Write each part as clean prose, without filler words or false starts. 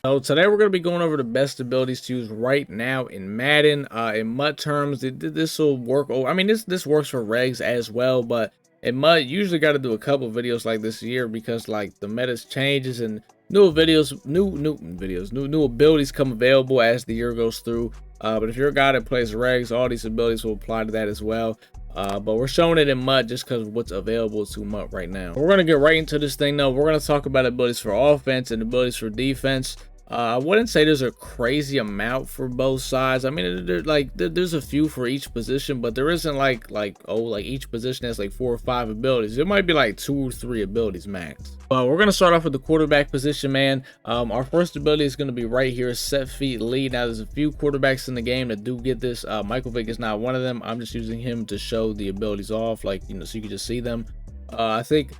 So today we're going to be going over the best abilities to use right now in Madden. In MUT terms, this will work. I mean, this works for regs as well, but in MUT, you usually got to do a couple videos like this year because like the meta changes and new abilities come available as the year goes through. But if you're a guy that plays regs, all these abilities will apply to that as well. But we're showing it in MUT just because of what's available to MUT right now. We're going to get right into this thing though. We're going to talk about abilities for offense and abilities for defense. I wouldn't say there's a crazy amount for both sides. I mean, there's a few for each position, but there isn't like each position has like 4 or 5 abilities. There might be like 2 or 3 abilities max. But we're gonna start off with the quarterback position, man. Our first ability is gonna be right here, set feet lead. Now, there's a few quarterbacks in the game that do get this. Michael Vick is not one of them. I'm just using him to show the abilities off, like so you can just see them. I think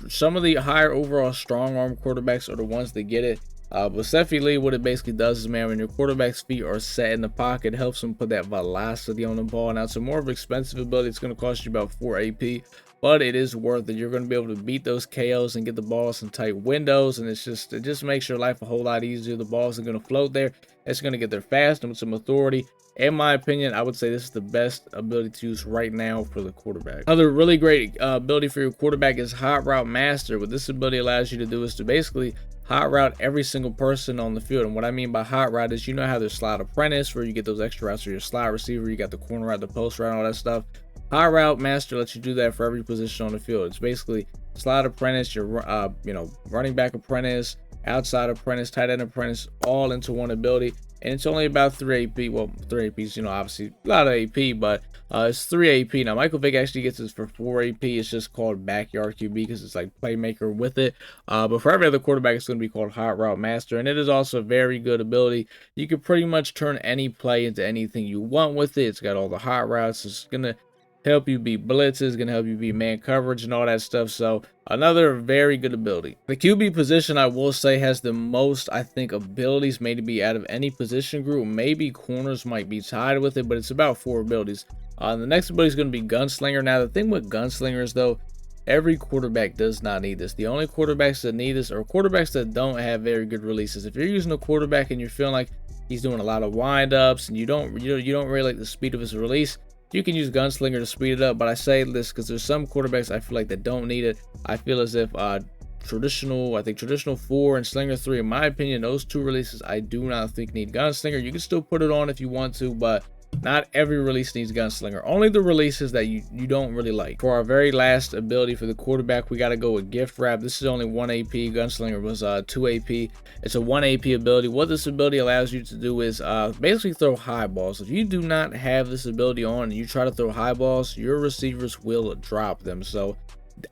some of the higher overall strong arm quarterbacks are the ones that get it. But set feet lead, what it basically does is, man, when your quarterback's feet are set in the pocket, it helps him put that velocity on the ball. Now, it's a more of an expensive ability. It's going to cost you about 4 AP, but it is worth it. You're going to be able to beat those KOs and get the balls in tight windows, and it just makes your life a whole lot easier. The balls are going to float there. It's going to get there fast and with some authority. In my opinion, I would say this is the best ability to use right now for the quarterback. Another really great ability for your quarterback is Hot Route Master. What this ability allows you to do is to basically hot route every single person on the field. And what I mean by hot route is, you know how there's slot apprentice where you get those extra routes for your slot receiver, you got the corner route, the post route, all that stuff. Hot route master lets you do that for every position on the field. It's basically slot apprentice, your running back apprentice, outside apprentice, tight end apprentice, all into one ability. And it's only about 3 AP. Well, 3 APs, obviously a lot of AP, but it's 3 AP. Now, Michael Vick actually gets this for 4 AP. It's just called Backyard QB because it's like playmaker with it. But for every other quarterback, it's going to be called Hot Route Master. And it is also a very good ability. You can pretty much turn any play into anything you want with it. It's got all the hot routes. It's going to help you beat blitzes, gonna help you beat man coverage and all that stuff. So another very good ability. The QB position, I will say, has the most, I think, abilities maybe out of any position group. Maybe corners might be tied with it, but it's about 4 abilities. The next ability is going to be Gunslinger. Now, the thing with Gunslinger is, though, every quarterback does not need this. The only quarterbacks that need this are quarterbacks that don't have very good releases. If you're using a quarterback and you're feeling like he's doing a lot of windups and you don't really like the speed of his release, you can use Gunslinger to speed it up. But I say this because there's some quarterbacks I feel like that don't need it. I feel as if traditional 4 and Slinger 3, in my opinion, those 2 releases I do not think need Gunslinger. You can still put it on if you want to, but not every release needs Gunslinger. Only the releases that you don't really like. For our very last ability for the quarterback, we got to go with Giftwrap. This is only 1 AP. Gunslinger was 2 AP. It's a 1 AP ability. What this ability allows you to do is basically throw high balls. If you do not have this ability on and you try to throw high balls, your receivers will drop them. So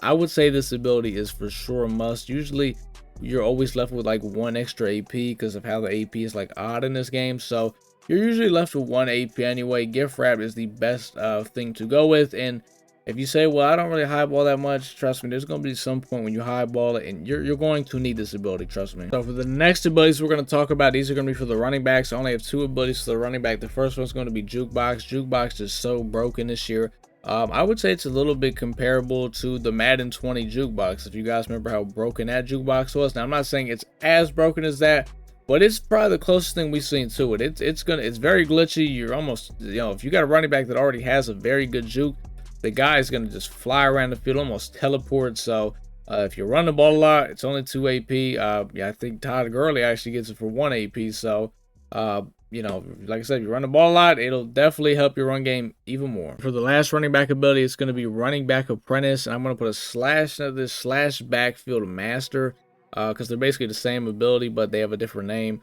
I would say this ability is for sure a must. Usually you're always left with like 1 extra AP because of how the AP is like odd in this game. So you're usually left with 1 AP anyway. Giftwrap is the best thing to go with. And if you say, well, I don't really highball that much, trust me, there's going to be some point when you highball it and you're going to need this ability, trust me. So for the next abilities we're going to talk about, these are going to be for the running backs. I only have 2 abilities for the running back. The first one's going to be Jukebox. Jukebox is so broken this year. I would say it's a little bit comparable to the Madden 20 Jukebox, if you guys remember how broken that Jukebox was. Now, I'm not saying it's as broken as that, but it's probably the closest thing we've seen to it. It's very glitchy. You're almost, if you got a running back that already has a very good juke, the guy is going to just fly around the field, almost teleport. So if you run the ball a lot, it's only 2 AP. Yeah, I think Todd Gurley actually gets it for 1 AP. So, like I said, if you run the ball a lot, it'll definitely help your run game even more. For the last running back ability, it's going to be running back apprentice. And I'm going to put a slash of this slash backfield master. Because they're basically the same ability, but they have a different name.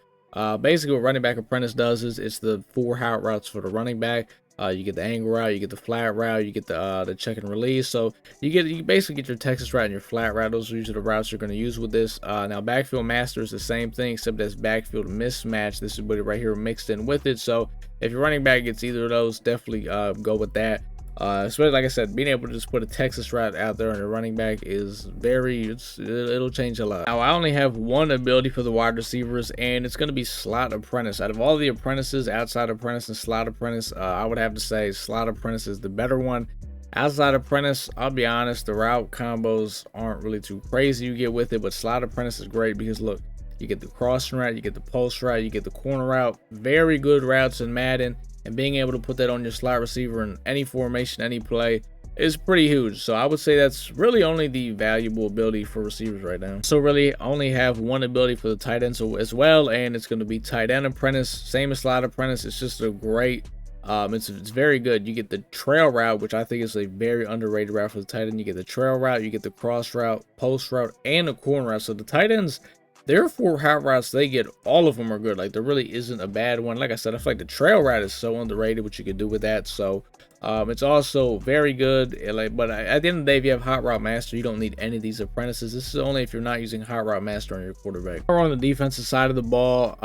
Basically, what running back apprentice does is it's the 4 hot routes for the running back. You get the angle route, you get the flat route, you get the check and release. So you basically get your Texas route and your flat route. Those are usually the routes you're going to use with this. Now, backfield master is the same thing, except that's backfield mismatch. This is what right here mixed in with it. So if your running back gets either of those, definitely go with that. Especially, like I said, being able to just put a Texas route out there on a running back is it'll change a lot. Now, I only have 1 ability for the wide receivers, and it's going to be slot apprentice. Out of all the apprentices, outside apprentice and slot apprentice, I would have to say slot apprentice is the better one. Outside apprentice, I'll be honest, the route combos aren't really too crazy you get with it, but slot apprentice is great because look, you get the crossing route, you get the post route, you get the corner route. Very good routes in Madden, and being able to put that on your slot receiver in any formation, any play is pretty huge. So I would say that's really only the valuable ability for receivers right now. So really only have one ability for the tight ends as well, and it's going to be tight end apprentice, same as slot apprentice. It's just a great it's very good. You get the trail route, which I think is a very underrated route for the tight end. You get the trail route, you get the cross route, post route, and the corner route. So the tight ends, their 4 hot routes they get, all of them are good. Like, there really isn't a bad one. Like I said, I feel like the trail route is so underrated, what you can do with that. So it's also very good. But at the end of the day, if you have hot route master, you don't need any of these apprentices. This is only if you're not using hot route master on your quarterback. Or on the defensive side of the ball,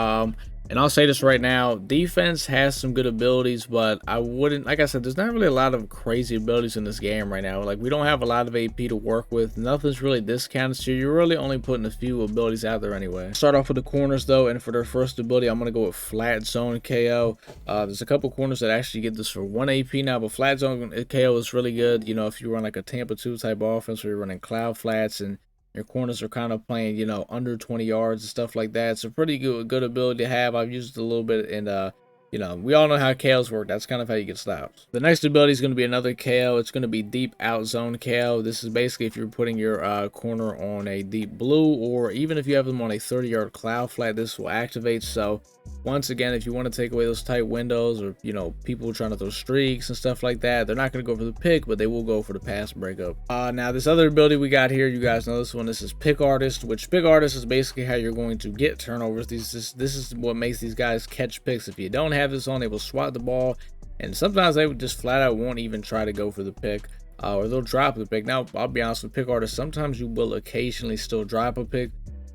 and I'll say this right now, defense has some good abilities, but I wouldn't, like I said, there's not really a lot of crazy abilities in this game right now. Like, we don't have a lot of AP to work with. Nothing's really discounted, so you're really only putting a few abilities out there anyway. Start off with the corners though, and for their first ability, I'm going to go with flat zone KO. There's a couple corners that actually get this for 1 AP now, but flat zone KO is really good. You know, if you run like a Tampa 2 type offense where you're running cloud flats and your corners are kind of playing, you know, under 20 yards and stuff like that. It's a pretty good ability to have. I've used it a little bit, and you know, we all know how KOs work. That's kind of how you get stops. The next ability is going to be another KO. It's going to be deep out zone KO. This is basically if you're putting your corner on a deep blue, or even if you have them on a 30-yard cloud flat, this will activate. So once again, if you want to take away those tight windows, or, you know, people trying to throw streaks and stuff like that, they're not going to go for the pick, but they will go for the pass breakup. Now this other ability we got here, you guys know this one. This is pick artist, which pick artist is basically how you're going to get turnovers. This is what makes these guys catch picks. If you don't have this on, they will swat the ball, and sometimes they would just flat out won't even try to go for the pick, or they'll drop the pick. Now, I'll be honest with pick artists, sometimes you will occasionally still drop a pick,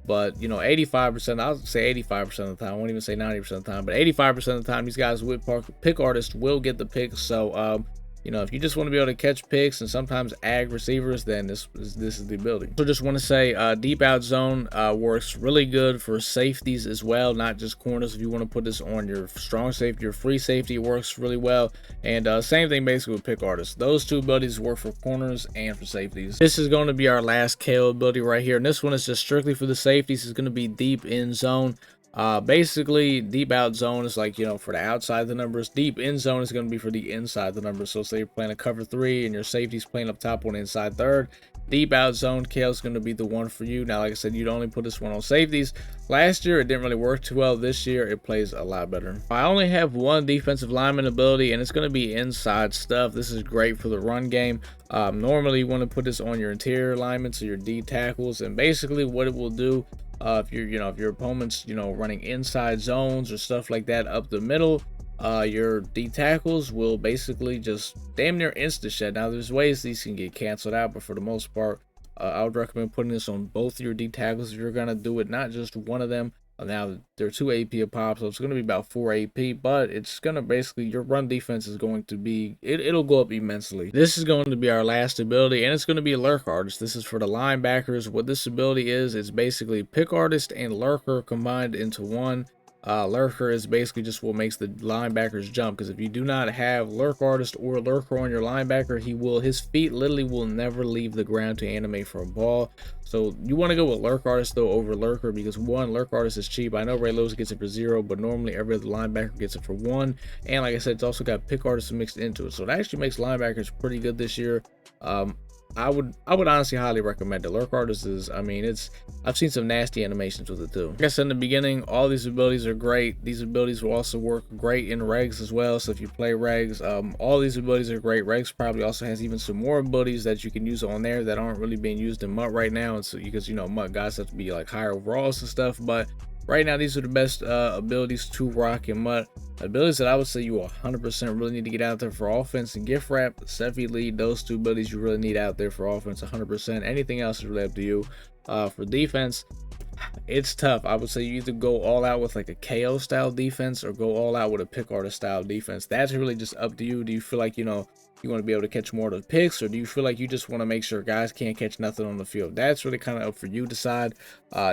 but, you know, 85%, I'll say 85% of the time, I won't even say 90% of the time, but 85% of the time, these guys with pick artists will get the picks. So, you know, if you just want to be able to catch picks and sometimes ag receivers, then this is the ability. So just want to say deep out zone works really good for safeties as well, not just corners. If you want to put this on your strong safety, your free safety, it works really well. And same thing basically with pick artists. Those two abilities work for corners and for safeties. This is going to be our last KO ability right here, and this one is just strictly for the safeties. It's going to be deep in zone. Basically, deep out zone is like, you know, for the outside of the numbers. Deep in zone is going to be for the inside of the numbers. So say you're playing a cover 3 and your safety's playing up top on the inside third, deep out zone KO is going to be the one for you. Now, like I said, you'd only put this one on safeties. Last year, it didn't really work too well. This year, it plays a lot better. I only have one defensive lineman ability, and it's going to be inside stuff. This is great for the run game. Normally, you want to put this on your interior linemen, so your D tackles, and basically what it will do, if your opponent's, you know, running inside zones or stuff like that up the middle, your D tackles will basically just damn near insta shed. Now, there's ways these can get canceled out, but for the most part, I would recommend putting this on both your D tackles if you're gonna do it, not just one of them. Now, they're 2 AP a pop, so it's going to be about 4 AP, but it's going to basically, your run defense is going to be, it'll go up immensely. This is going to be our last ability, and it's going to be lurk artist. This is for the linebackers. What this ability is basically pick artist and lurker combined into one. Lurker is basically just what makes the linebackers jump, because if you do not have lurk artist or lurker on your linebacker, his feet literally will never leave the ground to animate for a ball. So you want to go with lurk artist though over lurker, because one, lurk artist is cheap. I know Ray Lewis gets it for 0, but normally every other linebacker gets it for 1. And like I said, it's also got pick artist mixed into it, so it actually makes linebackers pretty good this year. I would honestly highly recommend it. Lurk artist is, I mean, I've seen some nasty animations with it too. Like I said in the beginning, all these abilities are great. These abilities will also work great in regs as well. So if you play regs, all these abilities are great. Regs probably also has even some more abilities that you can use on there that aren't really being used in MUT right now. And so, because, you know, MUT guys have to be like higher overalls and stuff, but right now, these are the best abilities to rock in MUT. Abilities that I would say you 100% really need to get out there for offense and gift wrap, Seffi lead, those two abilities you really need out there for offense 100%. Anything else is really up to you. For defense, it's tough. I would say you either go all out with like a KO style defense or go all out with a pick artist style defense. That's really just up to you. Do you feel like, you know, you want to be able to catch more of the picks, or do you feel like you just want to make sure guys can't catch nothing on the field? That's really kind of up for you to decide.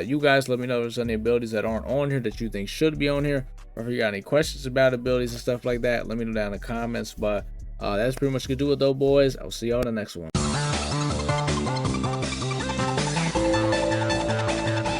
You guys let me know if there's any abilities that aren't on here that you think should be on here, or if you got any questions about abilities and stuff like that, let me know down in the comments. But that's pretty much gonna do it though, boys. I'll see y'all in the next one.